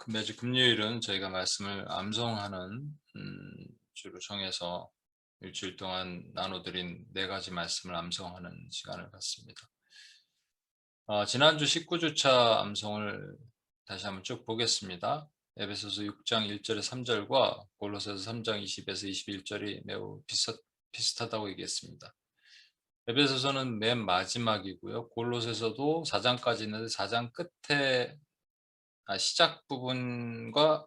매주 금요일은 저희가 말씀을 암송하는 주로 정해서 일주일 동안 나눠드린 네 가지 말씀을 암송하는 시간을 갖습니다. 지난주 19주차 암송을 다시 한번 쭉 보겠습니다. 에베소서 6장 1절에 3절과 골로새서 3장 20에서 21절이 매우 비슷하다고 얘기했습니다. 에베소서는 맨 마지막이고요. 골로새서도 4장까지 있는데 4장 끝에 시작 부분과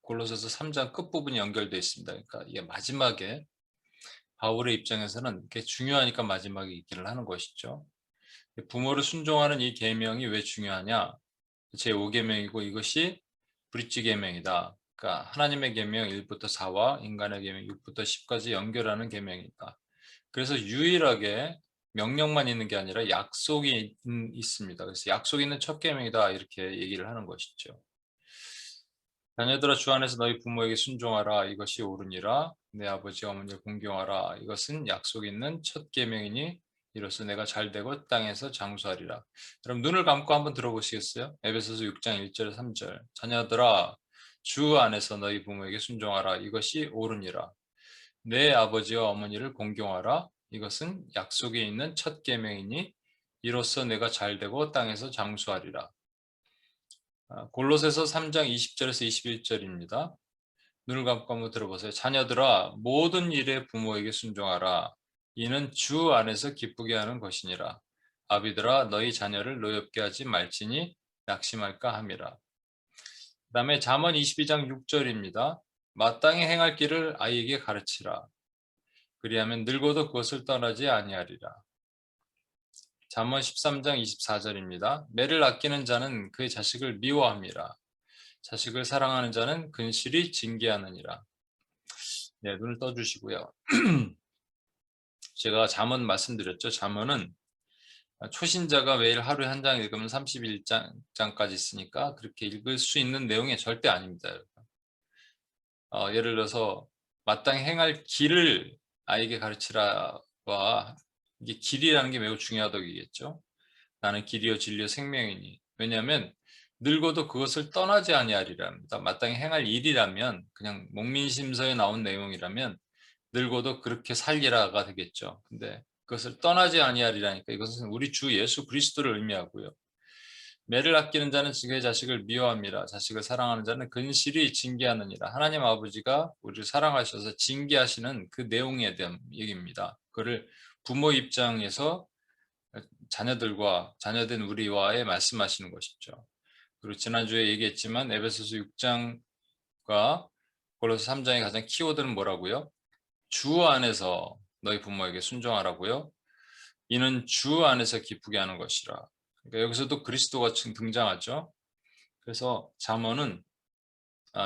골로새서 3장 끝부분이 연결되어 있습니다. 그러니까 이게 마지막에 바울의 입장에서는 이게 중요하니까 마지막에 있기를 하는 것이죠. 부모를 순종하는 이 계명이 왜 중요하냐? 제5계명이고 이것이 브릿지 계명이다. 그러니까 하나님의 계명 1부터 4와 인간의 계명 6부터 10까지 연결하는 계명이다. 그래서 유일하게 명령만 있는 게 아니라 약속이 있습니다. 그래서 약속이 있는 첫 계명이다 이렇게 얘기를 하는 것이죠. 자녀들아 주 안에서 너희 부모에게 순종하라 이것이 옳으니라. 내 아버지 어머니를 공경하라 이것은 약속 있는 첫 계명이니 이로써 내가 잘되고 땅에서 장수하리라. 그럼 눈을 감고 한번 들어보시겠어요? 에베소서 6장 1절 3절 자녀들아 주 안에서 너희 부모에게 순종하라 이것이 옳으니라. 내 아버지와 어머니를 공경하라 이것은 약속에 있는 첫 계명이니 이로써 내가 잘되고 땅에서 장수하리라. 골로새서 3장 20절에서 21절입니다. 눈을 감고 한번 들어보세요. 자녀들아 모든 일에 부모에게 순종하라. 이는 주 안에서 기쁘게 하는 것이니라. 아비들아 너희 자녀를 노엽게 하지 말지니 낙심할까 함이라. 그 다음에 잠언 22장 6절입니다. 마땅히 행할 길을 아이에게 가르치라. 그리하면 늙어도 그것을 떠나지 아니하리라. 잠언 13장 24절입니다. 매를 아끼는 자는 그의 자식을 미워함이라. 자식을 사랑하는 자는 근실이 징계하느니라. 네, 눈을 떠주시고요. 제가 잠언 말씀드렸죠. 잠언은 초신자가 매일 하루에 한 장 읽으면 31장까지 있으니까 그렇게 읽을 수 있는 내용이 절대 아닙니다. 예를 들어서 마땅히 행할 길을 아이에게 가르치라와 이게 길이라는 게 매우 중요하다고 얘기했죠. 나는 길이요 진리요 생명이니. 왜냐하면 늙어도 그것을 떠나지 아니하리랍니다. 마땅히 행할 일이라면 그냥 목민심서에 나온 내용이라면 늙어도 그렇게 살리라가 되겠죠. 근데 그것을 떠나지 아니하리라니까 이것은 우리 주 예수 그리스도를 의미하고요. 매를 아끼는 자는 그의 자식을 미워함이라. 자식을 사랑하는 자는 근실이 징계하느니라. 하나님 아버지가 우리를 사랑하셔서 징계하시는 그 내용에 대한 얘기입니다. 그를 부모 입장에서 자녀들과 자녀된 우리와의 말씀하시는 것이죠. 그리고 지난주에 얘기했지만 에베소서 6장과 골로새 3장의 가장 키워드는 뭐라고요? 주 안에서 너희 부모에게 순종하라고요. 이는 주 안에서 기쁘게 하는 것이라. 그러니까 여기서도 그리스도가 등장하죠. 그래서 잠언은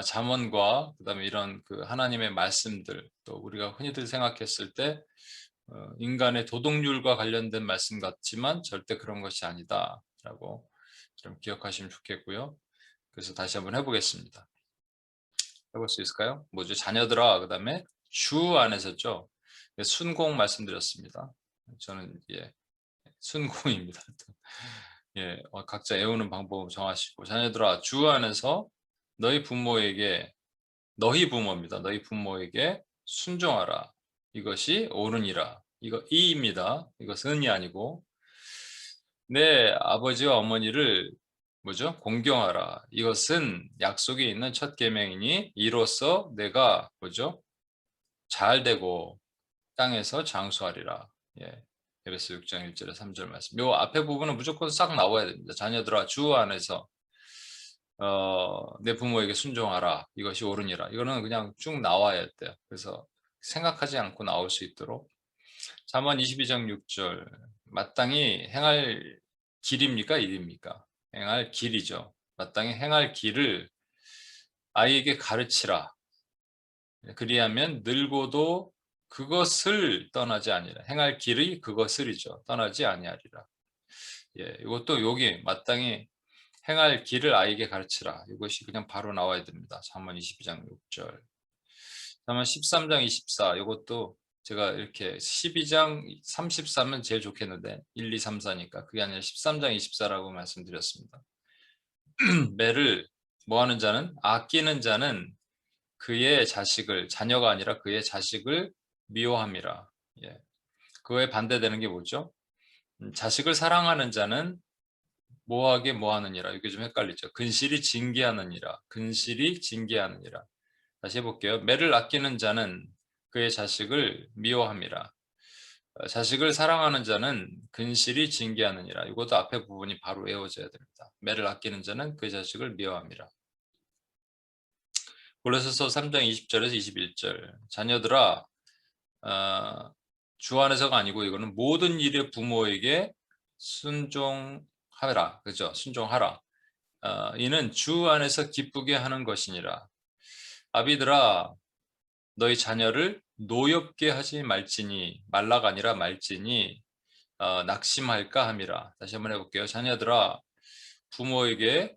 잠언과 그다음에 이런 그 하나님의 말씀들 또 우리가 흔히들 생각했을 때 인간의 도덕률과 관련된 말씀 같지만 절대 그런 것이 아니다라고 좀 기억하시면 좋겠고요. 그래서 다시 한번 해보겠습니다. 해볼 수 있을까요? 뭐죠? 자녀들아 그다음에 주 안에서죠. 순공 말씀드렸습니다. 저는 순공입니다. 각자 애우는 방법 정하시고 자녀들아 주 안에서 너희 부모에게 너희 부모입니다. 너희 부모에게 순종하라. 이것이 옳으니라. 이거 이입니다. 이것은이 아니고 내 아버지와 어머니를 뭐죠? 공경하라. 이것은 약속이 있는 첫 계명이니 이로써 내가 뭐죠? 잘 되고 땅에서 장수하리라. 에베소 6장 1절에 3절 말씀. 요 앞에 부분은 무조건 싹 나와야 됩니다. 자녀들아 주 안에서 내 부모에게 순종하라. 이것이 옳으니라. 이거는 그냥 쭉 나와야 돼요. 그래서 생각하지 않고 나올 수 있도록. 잠언 22장 6절. 마땅히 행할 길입니까? 일입니까? 행할 길이죠. 마땅히 행할 길을 아이에게 가르치라. 그리하면 늙어도 그것을 떠나지 아니라 행할 길이 그것을이죠. 떠나지 아니하리라. 이것도 여기 마땅히 행할 길을 아이에게 가르치라. 이것이 그냥 바로 나와야 됩니다. 잠언 22장 6절. 잠언 13장 24. 이것도 제가 이렇게 12장 33은 제일 좋겠는데 1, 2, 3, 4니까 그게 아니라 13장 24라고 말씀드렸습니다. 매를 뭐 하는 자는? 아끼는 자는 그의 자식을, 자녀가 아니라 그의 자식을 미워함이라. 예. 그거에 반대되는 게 뭐죠? 자식을 사랑하는 자는 뭐하게 뭐하느니라. 이게 좀 헷갈리죠. 근실이 징계하느니라. 근실이 징계하느니라. 다시 해볼게요. 매를 아끼는 자는 그의 자식을 미워함이라. 자식을 사랑하는 자는 근실이 징계하느니라. 이것도 앞에 부분이 바로 외워져야 됩니다. 매를 아끼는 자는 그의 자식을 미워함이라. 골로새서 3장 20절에서 21절. 자녀들아, 주 안에서가 아니고 이거는 모든 일에 부모에게 순종하라. 그죠? 순종하라. 이는 주 안에서 기쁘게 하는 것이니라. 아비들아, 너희 자녀를 노엽게 하지 말지니, 말라가 아니라 말지니, 낙심할까 함이라. 다시 한번 해볼게요. 자녀들아, 부모에게,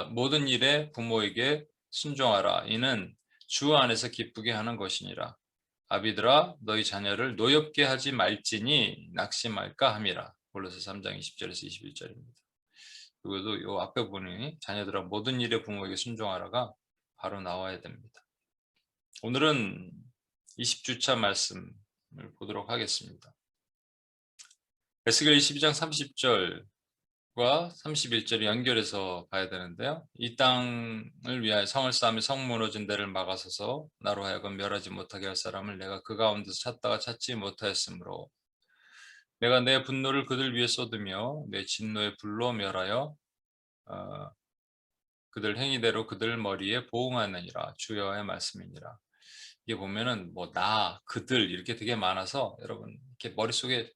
모든 일에 부모에게 순종하라. 이는 주 안에서 기쁘게 하는 것이니라. 아비들아, 너희 자녀를 노엽게 하지 말지니, 낙심할까 함이라. 골로새 3장 20절에서 21절입니다. 그리고도 요 앞에 보니 자녀들아 모든 일에 부모에게 순종하라가 바로 나와야 됩니다. 오늘은 20주차 말씀을 보도록 하겠습니다. 에스겔 22장 30절과 31절이 연결해서 봐야 되는데요. 이 땅을 위하여 성을 쌓으며 성 무너진 데를 막아서서 나로 하여금 멸하지 못하게 할 사람을 내가 그 가운데서 찾다가 찾지 못하였으므로 내가 내 분노를 그들 위에 쏟으며 내 진노의 불로 멸하여 그들 행위대로 그들 머리에 보응하느니라. 주 여호와의 말씀이니라. 이게 보면은 뭐 나, 그들 이렇게 되게 많아서 여러분 이렇게 머릿속에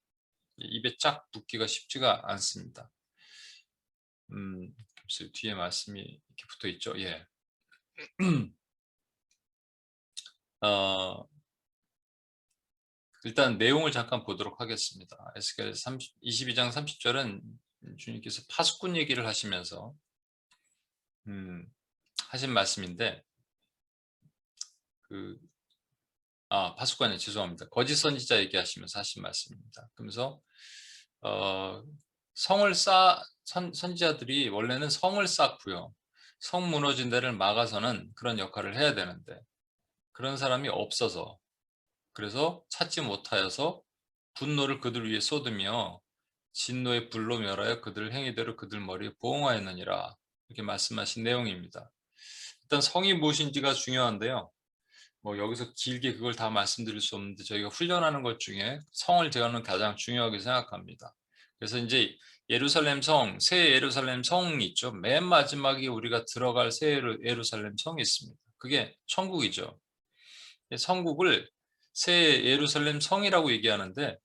입에 쫙 붙기가 쉽지가 않습니다. 글쎄요, 뒤에 말씀이 이렇게 붙어 있죠. 예. 일단 내용을 잠깐 보도록 하겠습니다. 에스겔 22장 30절은 주님께서 파수꾼 얘기를 하시면서 하신 말씀인데 파수꾼이 죄송합니다. 거짓 선지자 얘기하시면서 하신 말씀입니다. 그러면서 선지자들이 원래는 성을 쌓고요. 성 무너진 데를 막아서는 그런 역할을 해야 되는데 그런 사람이 없어서 그래서 찾지 못하여서 분노를 그들 위에 쏟으며 진노의 불로 멸하여 그들 행위대로 그들 머리에 보응하였느니라. 이렇게 말씀하신 내용입니다. 일단 성이 무엇인지가 중요한데요. 뭐 여기서 길게 그걸 다 말씀드릴 수 없는데 저희가 훈련하는 것 중에 성을 저는 가장 중요하게 생각합니다. 그래서 이제 예루살렘 성, 새 예루살렘 성이 있죠. 맨 마지막에 우리가 들어갈 새 예루살렘 성이 있습니다. 그게 천국이죠. 천국을 새 예루살렘 성이라고 얘기하는데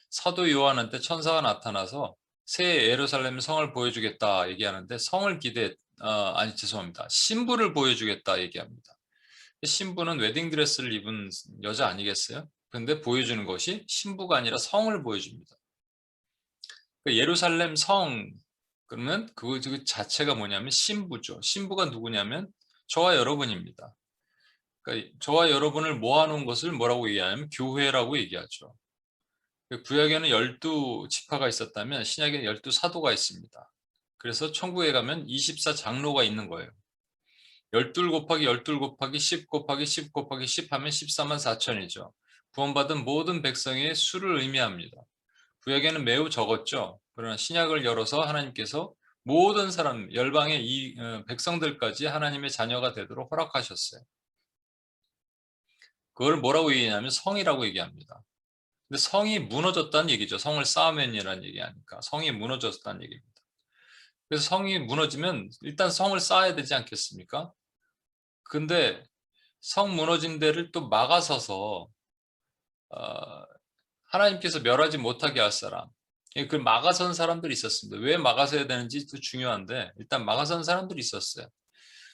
사도 요한한테 천사가 나타나서 새 예루살렘 성을 보여주겠다 얘기하는데 죄송합니다. 신부를 보여주겠다 얘기합니다. 신부는 웨딩드레스를 입은 여자 아니겠어요? 근데 보여주는 것이 신부가 아니라 성을 보여줍니다. 예루살렘 성, 그러면 그 자체가 뭐냐면 신부죠. 신부가 누구냐면 저와 여러분입니다. 그러니까 저와 여러분을 모아놓은 것을 뭐라고 얘기하냐면 교회라고 얘기하죠. 구약에는 12지파가 있었다면 신약에는 12사도가 있습니다. 그래서 천국에 가면 24장로가 있는 거예요. 12 곱하기 12 곱하기 10 곱하기 10 곱하기 10 하면 14만 4천이죠. 구원받은 모든 백성의 수를 의미합니다. 구약에는 매우 적었죠. 그러나 신약을 열어서 하나님께서 모든 사람, 열방의 이 백성들까지 하나님의 자녀가 되도록 허락하셨어요. 그걸 뭐라고 얘기하냐면 성이라고 얘기합니다. 근데 성이 무너졌다는 얘기죠. 성을 쌓으면이라는 얘기하니까 성이 무너졌다는 얘기입니다. 그래서 성이 무너지면 일단 성을 쌓아야 되지 않겠습니까? 근데 성 무너진 데를 또 막아서서 하나님께서 멸하지 못하게 할 사람, 그 막아선 사람들이 있었습니다. 왜 막아서야 되는지 또 중요한데 일단 막아선 사람들이 있었어요.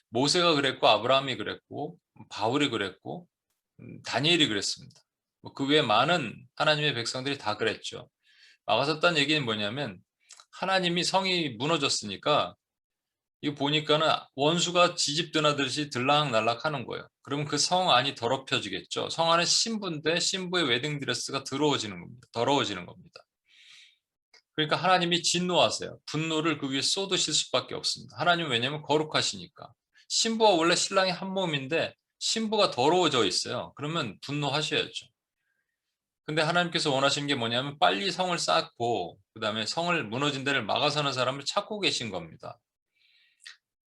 모세가 그랬고 아브라함이 그랬고 바울이 그랬고 다니엘이 그랬습니다. 그 외에 많은 하나님의 백성들이 다 그랬죠. 막아섰다는 얘기는 뭐냐면 하나님이 성이 무너졌으니까 이거 보니까는 원수가 지집 드나들듯이 들락날락 하는 거예요. 그러면 그 성 안이 더럽혀지겠죠. 성 안에 신부인데 신부의 웨딩드레스가 더러워지는 겁니다. 그러니까 하나님이 진노하세요. 분노를 그 위에 쏟으실 수밖에 없습니다. 하나님은 왜냐하면 거룩하시니까. 신부와 원래 신랑이 한 몸인데 신부가 더러워져 있어요. 그러면 분노하셔야죠. 근데 하나님께서 원하시는 게 뭐냐면 빨리 성을 쌓고 그다음에 성을 무너진 데를 막아서는 사람을 찾고 계신 겁니다.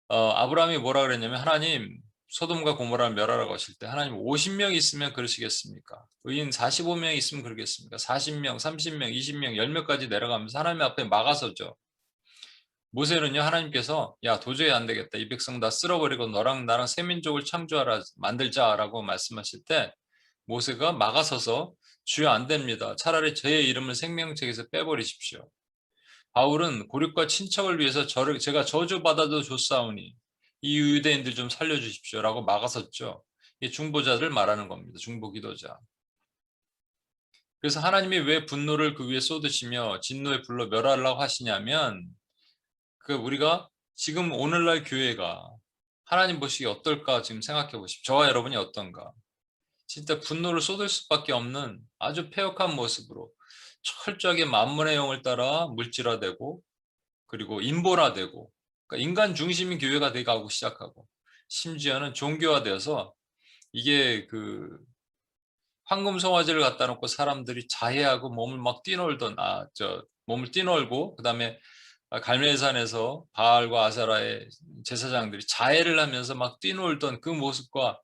아브라함이 뭐라 그랬냐면 하나님 소돔과 고모라를 멸하라고 하실 때 하나님 50명 있으면 그러시겠습니까? 의인 45명 있으면 그러겠습니까? 40명, 30명, 20명, 10명까지 내려가면서 하나님 앞에 막아서죠. 모세는요 하나님께서 야 도저히 안 되겠다. 이 백성 다 쓸어버리고 너랑 나랑 새 민족을 창조하라 만들자라고 말씀하실 때 모세가 막아서서 주여 안 됩니다. 차라리 저의 이름을 생명책에서 빼버리십시오. 바울은 고립과 친척을 위해서 제가 저주받아도 좋사오니 이 유대인들 좀 살려주십시오라고 막아섰죠. 이 중보자들 말하는 겁니다. 중보기도자. 그래서 하나님이 왜 분노를 그 위에 쏟으시며 진노에 불러 멸하려고 하시냐면 우리가 지금 오늘날 교회가 하나님 보시기에 어떨까 지금 생각해 보십시오. 저와 여러분이 어떤가. 진짜 분노를 쏟을 수밖에 없는 아주 패역한 모습으로 철저하게 만문의 영을 따라 물질화되고 그리고 인본화되고 그러니까 인간 중심인 교회가 돼가고 시작하고 심지어는 종교화되어서 이게 황금 송아지를 갖다 놓고 사람들이 자해하고 몸을 막 뛰놀던 몸을 뛰놀고 그다음에 갈멜산에서 바알과 아세라의 제사장들이 자해를 하면서 막 뛰놀던 그 모습과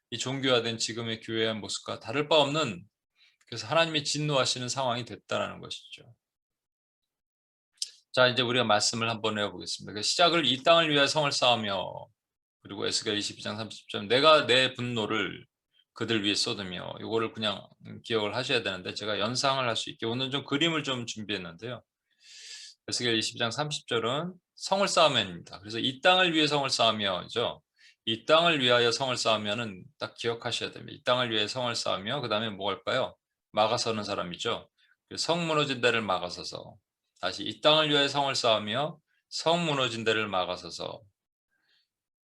이 종교화된 지금의 교회의 모습과 다를 바 없는 그래서 하나님이 진노하시는 상황이 됐다는 것이죠. 자, 이제 우리가 말씀을 한번 해보겠습니다. 그 시작을 이 땅을 위하여 성을 쌓으며 그리고 에스겔 22장 30절 내가 내 분노를 그들 위에 쏟으며 이거를 그냥 기억을 하셔야 되는데 제가 연상을 할 수 있게 오늘 좀 그림을 좀 준비했는데요. 에스겔 22장 30절은 성을 쌓으면입니다. 그래서 이 땅을 위해 성을 쌓으며죠. 이 땅을 위하여 성을 쌓으면은 딱 기억하셔야 됩니다. 이 땅을 위해 성을 쌓으며 그 다음에 뭐 할까요? 막아서는 사람이죠. 성 무너진 데를 막아서서 다시 이 땅을 위하여 성을 쌓으며 성 무너진 데를 막아서서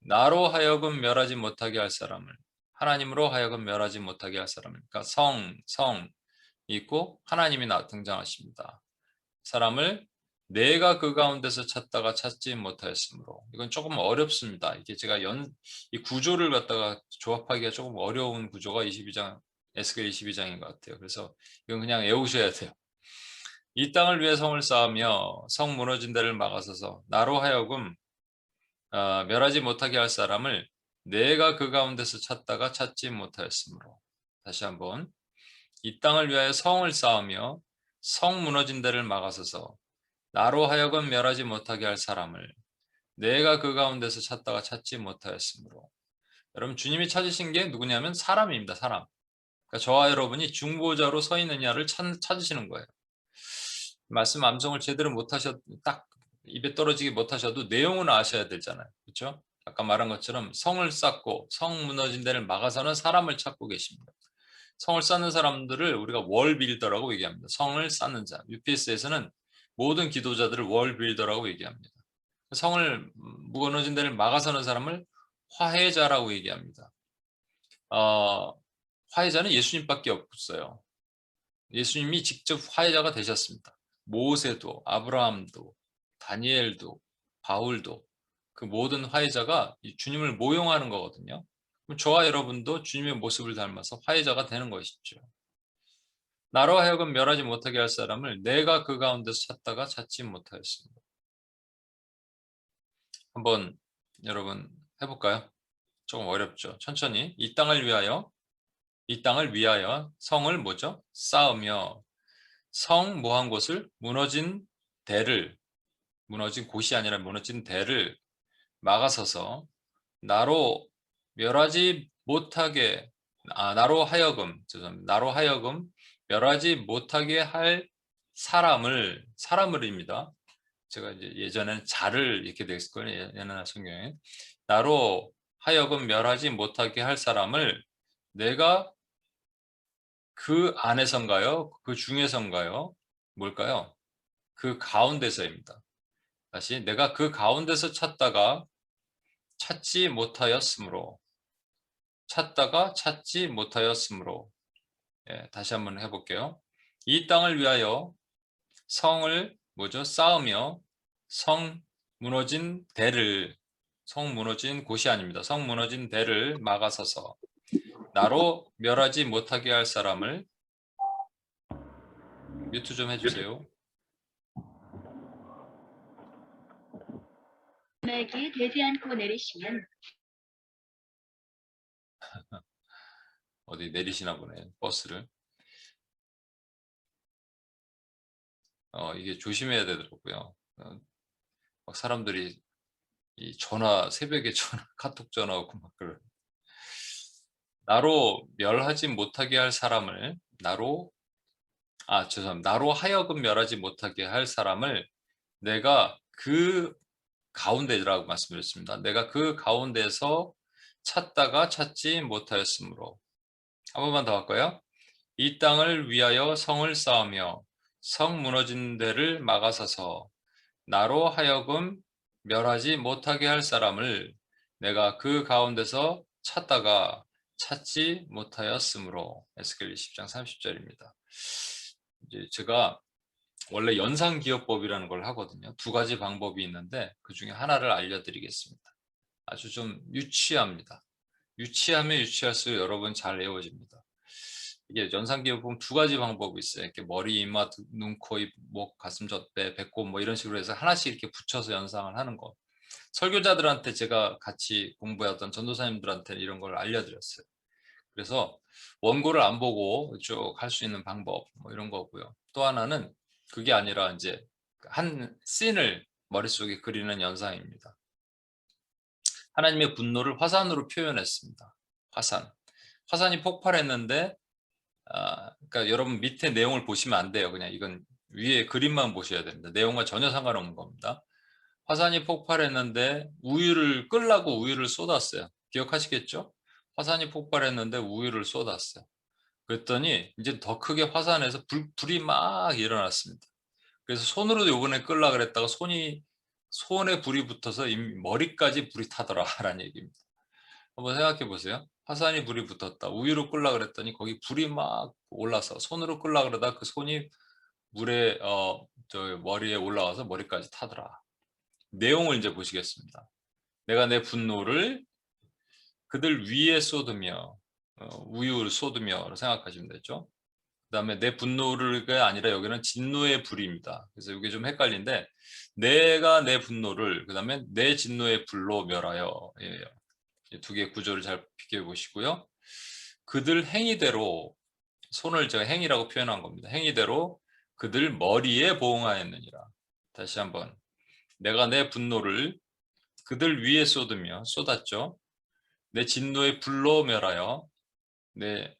나로 하여금 멸하지 못하게 할 사람을 하나님으로 하여금 멸하지 못하게 할 사람을 그러니까 성 있고 하나님이 등장하십니다. 사람을 내가 그 가운데서 찾다가 찾지 못하였으므로 이건 조금 어렵습니다. 이게 제가 이 구조를 갖다가 조합하기가 조금 어려운 구조가 22장 에스겔 22장인 것 같아요. 그래서 이건 그냥 외우셔야 돼요. 이 땅을 위해 성을 쌓으며 성 무너진 데를 막아서서 나로 하여금 멸하지 못하게 할 사람을 내가 그 가운데서 찾다가 찾지 못하였으므로 다시 한번 이 땅을 위하여 성을 쌓으며 성 무너진 데를 막아서서 나로 하여금 멸하지 못하게 할 사람을 내가 그 가운데서 찾다가 찾지 못하였으므로 여러분 주님이 찾으신 게 누구냐면 사람입니다. 사람. 그러니까 저와 여러분이 중보자로 서 있느냐를 찾으시는 거예요. 말씀 암송을 제대로 못하셔도 딱 입에 떨어지게 못하셔도 내용은 아셔야 되잖아요. 그렇죠? 아까 말한 것처럼 성을 쌓고 성 무너진 데를 막아서는 사람을 찾고 계십니다. 성을 쌓는 사람들을 우리가 월 빌더라고 얘기합니다. 성을 쌓는 자. UPS에서는 모든 기도자들을 월 빌더라고 얘기합니다. 성을 무너진 데를 막아서는 사람을 화해자라고 얘기합니다. 화해자는 예수님밖에 없어요. 예수님이 직접 화해자가 되셨습니다. 모세도 아브라함도 다니엘도 바울도 그 모든 화해자가 주님을 모용하는 거거든요. 그럼 저와 여러분도 주님의 모습을 닮아서 화해자가 되는 것이죠. 나로 하여금 멸하지 못하게 할 사람을 내가 그 가운데서 찾다가 찾지 못하였습니다. 한번 여러분 해볼까요? 조금 어렵죠. 천천히 이 땅을 위하여 성을 뭐죠? 쌓으며 성 뭐한 곳을 무너진 곳이 아니라 무너진 대를 막아서서 나로 멸하지 못하게 나로 하여금 멸하지 못하게 할 사람을입니다. 제가 이제 예전에는 자를 이렇게 돼 있을 거예요. 옛날 성경에 나로 하여금 멸하지 못하게 할 사람을 내가 그 안에선가요? 그 중에선가요? 뭘까요? 그 가운데서입니다. 다시 내가 그 가운데서 찾다가 찾지 못하였으므로 다시 한번 해볼게요. 이 땅을 위하여 성을 쌓으며 성 무너진 대를 성 무너진 곳이 아닙니다. 성 무너진 데를 막아서서 나로 멸하지 못하게 할 사람을 뮤트 좀 해주세요. 음악이 되지 않고 내리시면 어디 내리시나 보네, 버스를. 이게 조심해야 되더라고요. 막 사람들이 이 전화, 새벽에 전화, 카톡 전화 오고 막 그런. 나로 멸하지 못하게 할 사람을 죄송합니다. 나로 하여금 멸하지 못하게 할 사람을 내가 그 가운데라고 말씀드렸습니다. 내가 그 가운데서 찾다가 찾지 못하였으므로. 한 번만 더 할까요? 이 땅을 위하여 성을 쌓으며 성 무너진 데를 막아서서 나로 하여금 멸하지 못하게 할 사람을 내가 그 가운데서 찾다가 찾지 못하였으므로. 에스겔 20장 30절입니다. 이제 제가 원래 연상기업법이라는 걸 하거든요. 두 가지 방법이 있는데 그 중에 하나를 알려드리겠습니다. 아주 좀 유치합니다. 유치하면 유치할수록 여러분 잘 외워집니다. 이게 연상기업 보면 두 가지 방법이 있어요. 이렇게 머리, 이마, 눈, 코, 입, 목, 가슴, 젖배, 배꼽 뭐 이런 식으로 해서 하나씩 이렇게 붙여서 연상을 하는 거. 설교자들한테 제가 같이 공부했던 전도사님들한테 이런 걸 알려드렸어요. 그래서 원고를 안 보고 쭉 할 수 있는 방법 뭐 이런 거고요. 또 하나는 그게 아니라 이제 한 씬을 머릿속에 그리는 연상입니다. 하나님의 분노를 화산으로 표현했습니다. 화산이 폭발했는데 그러니까 여러분 밑에 내용을 보시면 안 돼요. 그냥 이건 위에 그림만 보셔야 됩니다. 내용과 전혀 상관없는 겁니다. 화산이 폭발했는데 우유를 끓라고 우유를 쏟았어요. 기억하시겠죠? 화산이 폭발했는데 우유를 쏟았어요. 그랬더니 이제 더 크게 화산에서 불이 막 일어났습니다. 그래서 손으로 요번에 끌라 그랬다가 손에 불이 붙어서 머리까지 불이 타더라라는 얘기입니다. 한번 생각해 보세요. 화산이 불이 붙었다. 우유로 끌라 그랬더니 거기 불이 막 올라서 손으로 끌라 그러다 그 손이 물에 저 머리에 올라와서 머리까지 타더라. 내용을 이제 보시겠습니다. 내가 내 분노를 그들 위에 쏟으며 우유를 쏟으며 생각하시면 되죠. 그 다음에 내 분노가 아니라 여기는 진노의 불입니다. 그래서 이게 좀 헷갈린데 내가 내 분노를 그 다음에 내 진노의 불로 멸하여 두 개의 구조를 잘 비교해 보시고요. 그들 행위대로 손을 제가 행위라고 표현한 겁니다. 행위대로 그들 머리에 보응하였느니라. 다시 한번 내가 내 분노를 그들 위에 쏟았죠. 내 진노의 불로 멸하여 내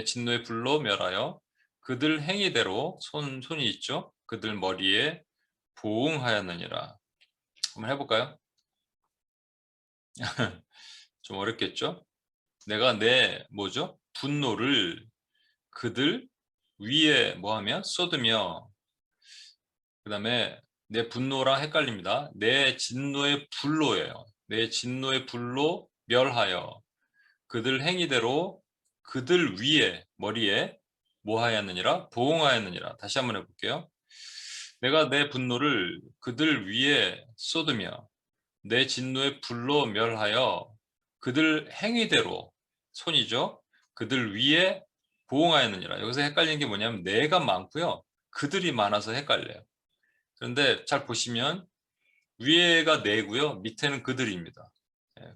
진노의 불로 멸하여 그들 행위대로 손이 있죠. 그들 머리에 보응하였느니라. 한번 해볼까요? 좀 어렵겠죠? 내가 내 분노를 그들 위에 뭐하며 쏟으며 그 다음에 내 분노랑 헷갈립니다. 내 진노의 불로예요. 내 진노의 불로 멸하여 그들 행위대로 그들 위에 머리에 뭐하였느니라 보응하였느니라. 다시 한번 해볼게요. 내가 내 분노를 그들 위에 쏟으며 내 진노의 불로 멸하여 그들 행위대로 손이죠. 그들 위에 보응하였느니라. 여기서 헷갈리는 게 뭐냐면 내가 많고요. 그들이 많아서 헷갈려요. 그런데 잘 보시면 위에가 내고요. 밑에는 그들입니다.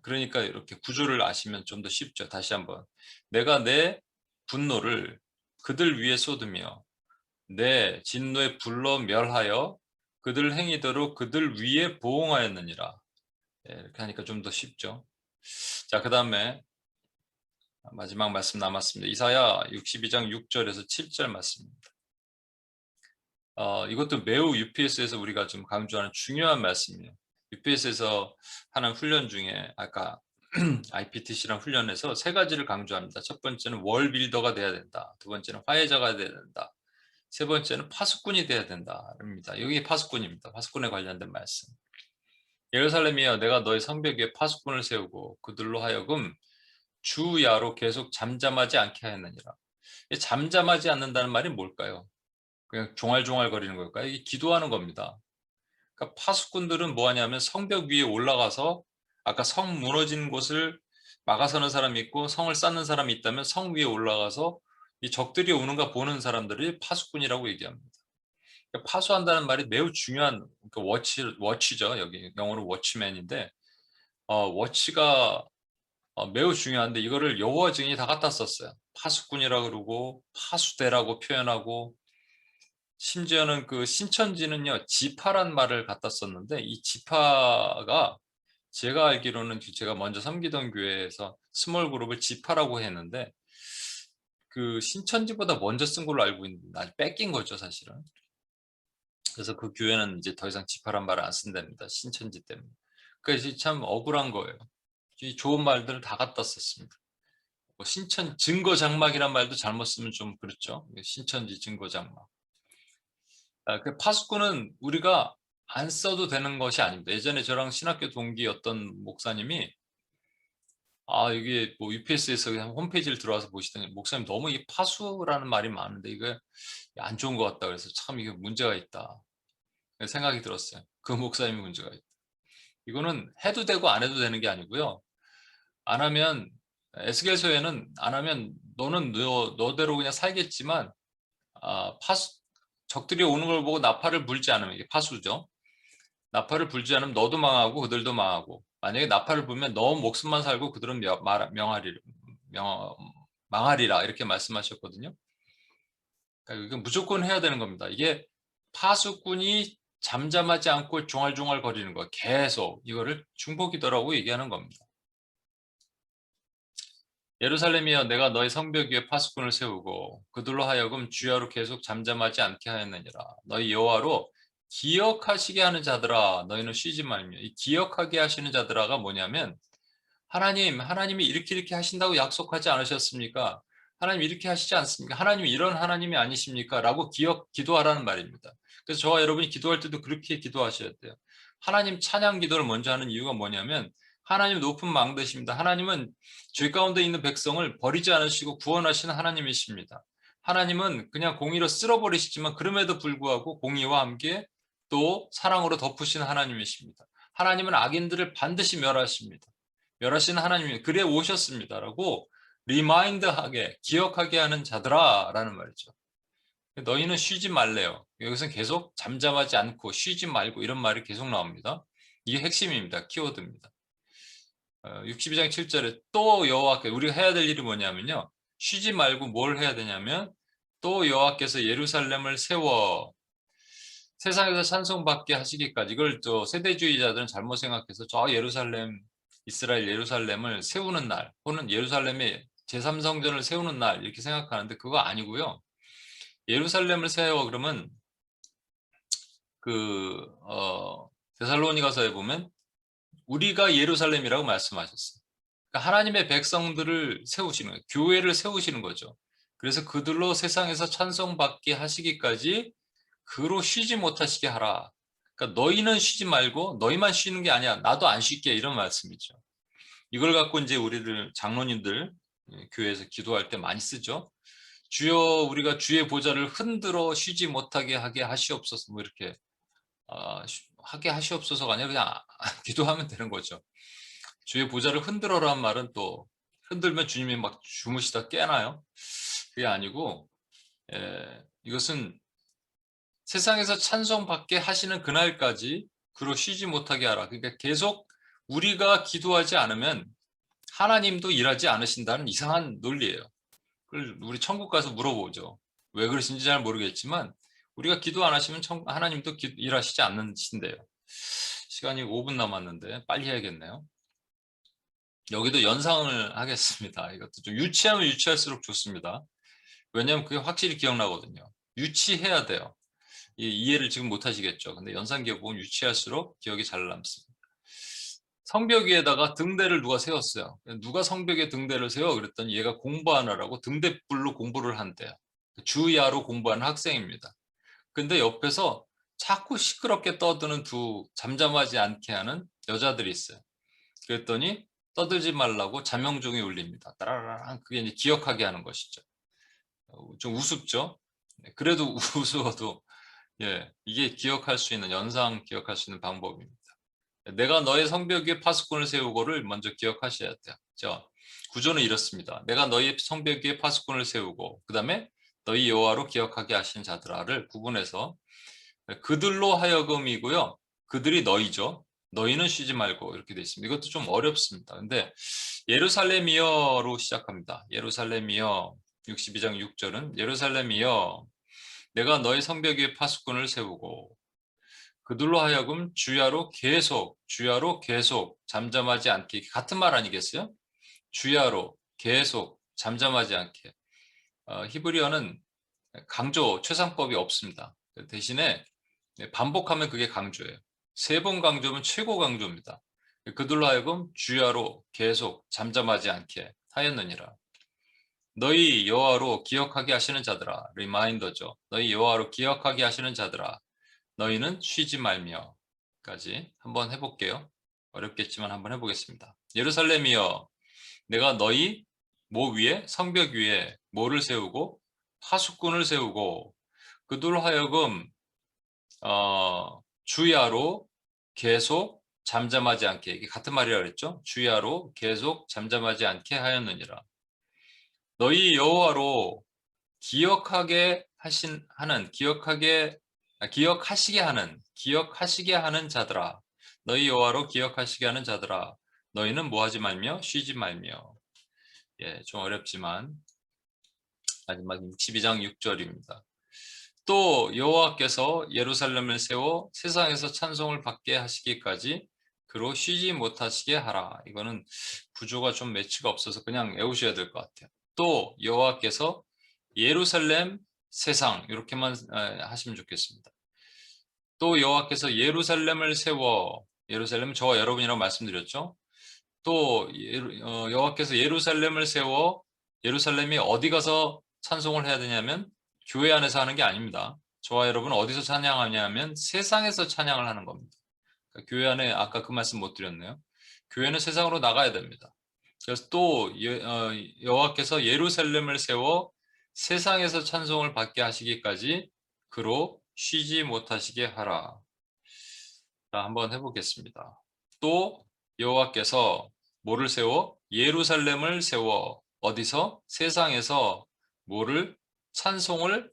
그러니까 이렇게 구조를 아시면 좀 더 쉽죠. 다시 한번. 내가 내 분노를 그들 위에 쏟으며 내 진노의 불로 멸하여 그들 행위대로 그들 위에 보응하였느니라. 이렇게 하니까 좀 더 쉽죠. 자, 그 다음에 마지막 말씀 남았습니다. 이사야 62장 6절에서 7절 말씀입니다. 이것도 매우 UPS에서 우리가 좀 강조하는 중요한 말씀이에요. UPS에서 하는 훈련 중에 아까 IPTC랑 훈련에서 세 가지를 강조합니다. 첫 번째는 월빌더가 돼야 된다. 두 번째는 화해자가 돼야 된다. 세 번째는 파수꾼이 돼야 된다입니다. 여기 파수꾼입니다. 파수꾼에 관련된 말씀. 예루살렘이여 내가 너희 성벽 위에 파수꾼을 세우고 그들로 하여금 주야로 계속 잠잠하지 않게 하였느니라. 잠잠하지 않는다는 말이 뭘까요? 그냥 종알종알 거리는 걸까요? 이게 기도하는 겁니다. 그러니까 파수꾼들은 뭐 하냐면 성벽 위에 올라가서 아까 성 무너진 곳을 막아서는 사람이 있고 성을 쌓는 사람이 있다면 성 위에 올라가서 이 적들이 오는가 보는 사람들이 파수꾼이라고 얘기합니다. 그러니까 파수한다는 말이 매우 중요한, 그러니까 워치죠. 여기 영어로 워치맨인데 워치가 매우 중요한데 이거를 여호와 증인이 다 갖다 썼어요. 파수꾼이라고 그러고 파수대라고 표현하고, 심지어는 그 신천지는요 지파란 말을 갖다 썼는데, 이 지파가 제가 알기로는 제가 먼저 섬기던 교회에서 스몰 그룹을 지파라고 했는데 그 신천지보다 먼저 쓴 걸로 알고 있는데 아직 뺏긴 거죠 사실은. 그래서 그 교회는 이제 더 이상 지파란 말을 안 쓴답니다, 신천지 때문에. 그래서 참 억울한 거예요. 이 좋은 말들을 다 갖다 썼습니다. 뭐 신천 증거 장막이란 말도 잘못 쓰면 좀 그렇죠. 신천지 증거 장막. 그 파수꾼은 우리가 안 써도 되는 것이 아닙니다. 예전에 저랑 신학교 동기였던 목사님이 이게 뭐 UPS에서 그냥 홈페이지를 들어와서 보시더니 목사님 너무 이 파수라는 말이 많은데 이게 안 좋은 것 같다. 그래서 참 이게 문제가 있다 생각이 들었어요. 그 목사님이 문제가 있다. 이거는 해도 되고 안 해도 되는 게 아니고요. 안 하면 에스겔서에는 안 하면 너는 너대로 그냥 살겠지만 적들이 오는 걸 보고 나팔을 불지 않으면, 이게 파수죠. 나팔을 불지 않으면 너도 망하고 그들도 망하고, 만약에 나팔을 불면 너 목숨만 살고 그들은 망하리라 이렇게 말씀하셨거든요. 그러니까 이건 무조건 해야 되는 겁니다. 이게 파수꾼이 잠잠하지 않고 종알종알 거리는 거, 계속 이거를 중보기도라고 얘기하는 겁니다. 예루살렘이여, 내가 너희 성벽 위에 파수꾼을 세우고 그들로 하여금 주야로 계속 잠잠하지 않게 하였느니라. 너희 여호와로 기억하시게 하는 자들아, 너희는 쉬지 말며. 이 기억하게 하시는 자들아가 뭐냐면, 하나님이 이렇게 하신다고 약속하지 않으셨습니까? 하나님 이렇게 하시지 않습니까? 하나님이 이런 하나님이 아니십니까? 라고 기도하라는 말입니다. 그래서 저와 여러분이 기도할 때도 그렇게 기도하셔야 돼요. 하나님 찬양 기도를 먼저 하는 이유가 뭐냐면, 하나님 높은 망대십니다. 하나님은 죄 가운데 있는 백성을 버리지 않으시고 구원하시는 하나님이십니다. 하나님은 그냥 공의로 쓸어버리시지만 그럼에도 불구하고 공의와 함께 또 사랑으로 덮으시는 하나님이십니다. 하나님은 악인들을 반드시 멸하십니다. 멸하시는 하나님이 그래 오셨습니다라고 리마인드하게, 기억하게 하는 자들아 라는 말이죠. 너희는 쉬지 말래요. 여기서는 계속 잠잠하지 않고 쉬지 말고 이런 말이 계속 나옵니다. 이게 핵심입니다. 키워드입니다. 62장 7절에 또 여호와께서, 우리가 해야 될 일이 뭐냐면요, 쉬지 말고 뭘 해야 되냐면, 또 여호와께서 예루살렘을 세워 세상에서 찬송받게 하시기까지. 이걸 또 세대주의자들은 잘못 생각해서 저 이스라엘 예루살렘을 세우는 날, 또는 예루살렘의 제3성전을 세우는 날 이렇게 생각하는데 그거 아니고요. 예루살렘을 세워 그러면 데살로니가서에 보면 우리가 예루살렘이라고 말씀하셨어요. 그러니까 하나님의 백성들을 세우시는 거예요. 교회를 세우시는 거죠. 그래서 그들로 세상에서 찬송받게 하시기까지 그로 쉬지 못하시게 하라. 그러니까 너희는 쉬지 말고, 너희만 쉬는 게 아니야, 나도 안 쉴게, 이런 말씀이죠. 이걸 갖고 이제 우리들 장로님들 교회에서 기도할 때 많이 쓰죠. 주여, 우리가 주의 보좌를 흔들어 쉬지 못하게 하게 하시옵소서, 뭐 이렇게 하게 하시옵소서가 아니라 그냥 기도하면 되는 거죠. 주의 보좌를 흔들어라는 말은 또 흔들면 주님이 막 주무시다 깨나요? 그게 아니고, 이것은 세상에서 찬송받게 하시는 그날까지 그로 쉬지 못하게 하라. 그러니까 계속 우리가 기도하지 않으면 하나님도 일하지 않으신다는 이상한 논리예요. 그걸 우리 천국 가서 물어보죠. 왜 그러신지 잘 모르겠지만 우리가 기도 안 하시면 하나님도 일하시지 않으신대요. 시간이 5분 남았는데 빨리 해야겠네요. 여기도 연상을 하겠습니다. 이것도 좀 유치하면 유치할수록 좋습니다. 왜냐하면 그게 확실히 기억나거든요. 유치해야 돼요. 이해를 지금 못 하시겠죠. 근데 연상기억 보면 유치할수록 기억이 잘 남습니다. 성벽 위에다가 등대를 누가 세웠어요. 누가 성벽에 등대를 세워? 그랬더니 얘가 공부하느라고 등대불로 공부를 한대요. 주야로 공부하는 학생입니다. 근데 옆에서 자꾸 시끄럽게 떠드는 잠잠하지 않게 하는 여자들이 있어요. 그랬더니 떠들지 말라고 자명종이 울립니다. 따라라랑. 그게 이제 기억하게 하는 것이죠. 좀 우습죠? 그래도 우스워도 이게 기억할 수 있는, 연상 기억할 수 있는 방법입니다. 내가 너의 성벽 위에 파수꾼을 세우고를 먼저 기억하셔야 돼요. 저 구조는 이렇습니다. 내가 너희 성벽 위에 파수꾼을 세우고 그 다음에 너희 여호와로 기억하게 하신 자들아를 구분해서 그들로 하여금이고요. 그들이 너희죠. 너희는 쉬지 말고 이렇게 돼 있습니다. 이것도 좀 어렵습니다. 근데 예루살렘이여로 시작합니다. 예루살렘이여 62장 6절은 예루살렘이여 내가 너희 성벽 위에 파수꾼을 세우고 그들로 하여금 주야로 계속 잠잠하지 않게 같은 말 아니겠어요? 주야로 계속 잠잠하지 않게 히브리어는 강조 최상법이 없습니다. 대신에 반복하면 그게 강조예요. 3번 강조면 최고 강조입니다. 그들로 하여금 주야로 계속 잠잠하지 않게 하였느니라. 너희 여호와로 기억하게 하시는 자들아, 리마인더죠. 너희 여호와로 기억하게 하시는 자들아, 너희는 쉬지 말며까지 한번 해볼게요. 어렵겠지만 한번 해보겠습니다. 예루살렘이여, 내가 너희 뭐 위에 성벽 위에 뭐를 세우고 파수꾼을 세우고 그들로 하여금 주야로 계속 잠잠하지 않게, 이게 같은 말이라 그랬죠? 주야로 계속 잠잠하지 않게 하였느니라. 너희 여호와로 기억하게 기억하시게 하는 자들아, 너희 여호와로 기억하시게 하는 자들아, 너희는 뭐하지 말며 쉬지 말며. 예, 좀 어렵지만 마지막 62장 6절입니다. 또 여호와께서 예루살렘을 세워 세상에서 찬송을 받게 하시기까지 그로 쉬지 못하시게 하라. 이거는 구조가 좀 매치가 없어서 그냥 외우셔야 될 것 같아요. 또 여호와께서 예루살렘 세상 이렇게만 하시면 좋겠습니다. 또 여호와께서 예루살렘을 세워, 예루살렘은 저와 여러분이라고 말씀드렸죠. 또 여호와께서 예루살렘을 세워, 예루살렘이 어디 가서 찬송을 해야 되냐면 교회 안에서 하는 게 아닙니다. 저와 여러분은 어디서 찬양하냐면 세상에서 찬양을 하는 겁니다. 그러니까 교회 안에 아까 그 말씀 못 드렸네요. 교회는 세상으로 나가야 됩니다. 그래서 또 여호와께서 예루살렘을 세워 세상에서 찬송을 받게 하시기까지 그로 쉬지 못하시게 하라. 자, 한번 해보겠습니다. 또 여호와께서 뭐를 세워? 예루살렘을 세워 어디서? 세상에서 뭐를? 찬송을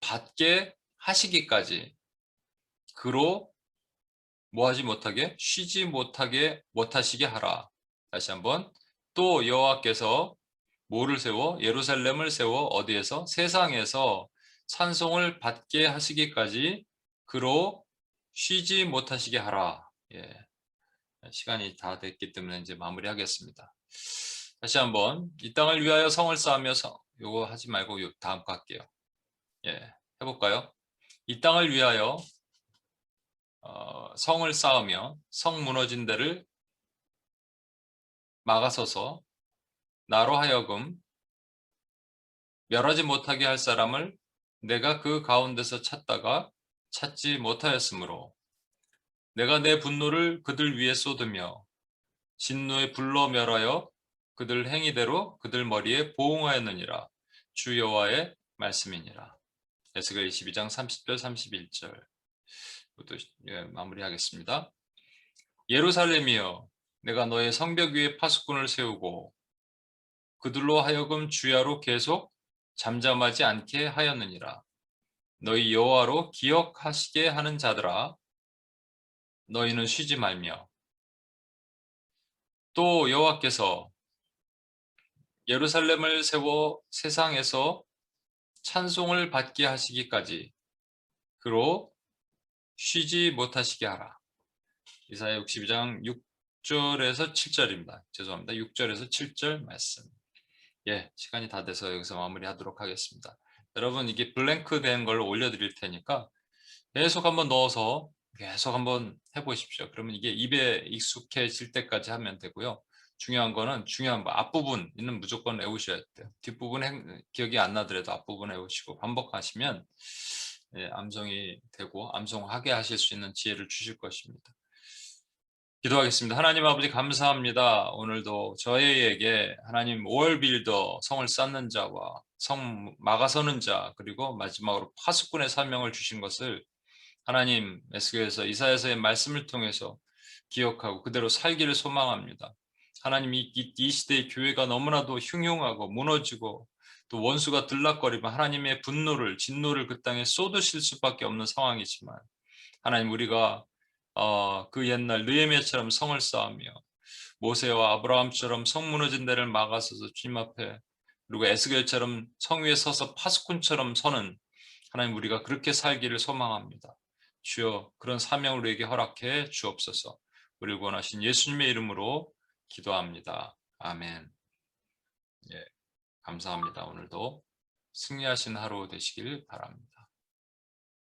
받게 하시기까지 그로 뭐하지 못하게? 쉬지 못하시게 하라. 다시 한번. 또 여호와께서 뭐를 세워? 예루살렘을 세워 어디에서? 세상에서 찬송을 받게 하시기까지 그로 쉬지 못하시게 하라. 예. 시간이 다 됐기 때문에 이제 마무리하겠습니다. 다시 한번 이 땅을 위하여 성을 쌓으면서 요거 하지 말고 다음 거 할게요. 예, 해볼까요? 이 땅을 위하여 성을 쌓으며 성 무너진 데를 막아서서 나로 하여금 멸하지 못하게 할 사람을 내가 그 가운데서 찾다가 찾지 못하였으므로 내가 내 분노를 그들 위에 쏟으며 진노에 불러 멸하여 그들 행위대로 그들 머리에 보응하였느니라. 주 여호와의 말씀이니라. 에스겔 22장 30절 31절 이것도 마무리하겠습니다. 예루살렘이여, 내가 너의 성벽 위에 파수꾼을 세우고 그들로 하여금 주야로 계속 잠잠하지 않게 하였느니라. 너희 여호와로 기억하시게 하는 자들아, 너희는 쉬지 말며. 또 여호와께서 예루살렘을 세워 세상에서 찬송을 받게 하시기까지 그로 쉬지 못하시게 하라. 이사야 62장 6절에서 7절입니다. 죄송합니다. 6절에서 7절 말씀. 예, 시간이 다 돼서 여기서 마무리하도록 하겠습니다. 여러분 이게 블랭크 된 걸 올려드릴 테니까 계속 한번 넣어서 계속 한번 해보십시오. 그러면 이게 입에 익숙해질 때까지 하면 되고요. 중요한 거는 앞부분은 무조건 외우셔야 돼요. 뒷부분 기억이 안 나더라도 앞부분 외우시고 반복하시면 암송이 되고 암송하게 하실 수 있는 지혜를 주실 것입니다. 기도하겠습니다. 하나님 아버지 감사합니다. 오늘도 저희에게 하나님 월빌더 성을 쌓는 자와 성 막아서는 자 그리고 마지막으로 파수꾼의 사명을 주신 것을 하나님 에스겔에서 이사야서의 말씀을 통해서 기억하고 그대로 살기를 소망합니다. 하나님 이 시대의 교회가 너무나도 흉흉하고 무너지고 또 원수가 들락거리면 하나님의 분노를 진노를 그 땅에 쏟으실 수밖에 없는 상황이지만 하나님 우리가 그 옛날 느헤미야처럼 성을 쌓으며 모세와 아브라함처럼 성 무너진 데를 막아서서 주님 앞에 그리고 에스겔처럼 성 위에 서서 파수꾼처럼 서는 하나님 우리가 그렇게 살기를 소망합니다. 주여 그런 사명을 우리에게 허락해 주옵소서. 우리를 원하신 예수님의 이름으로 기도합니다. 아멘. 예, 감사합니다. 오늘도 승리하신 하루 되시길 바랍니다.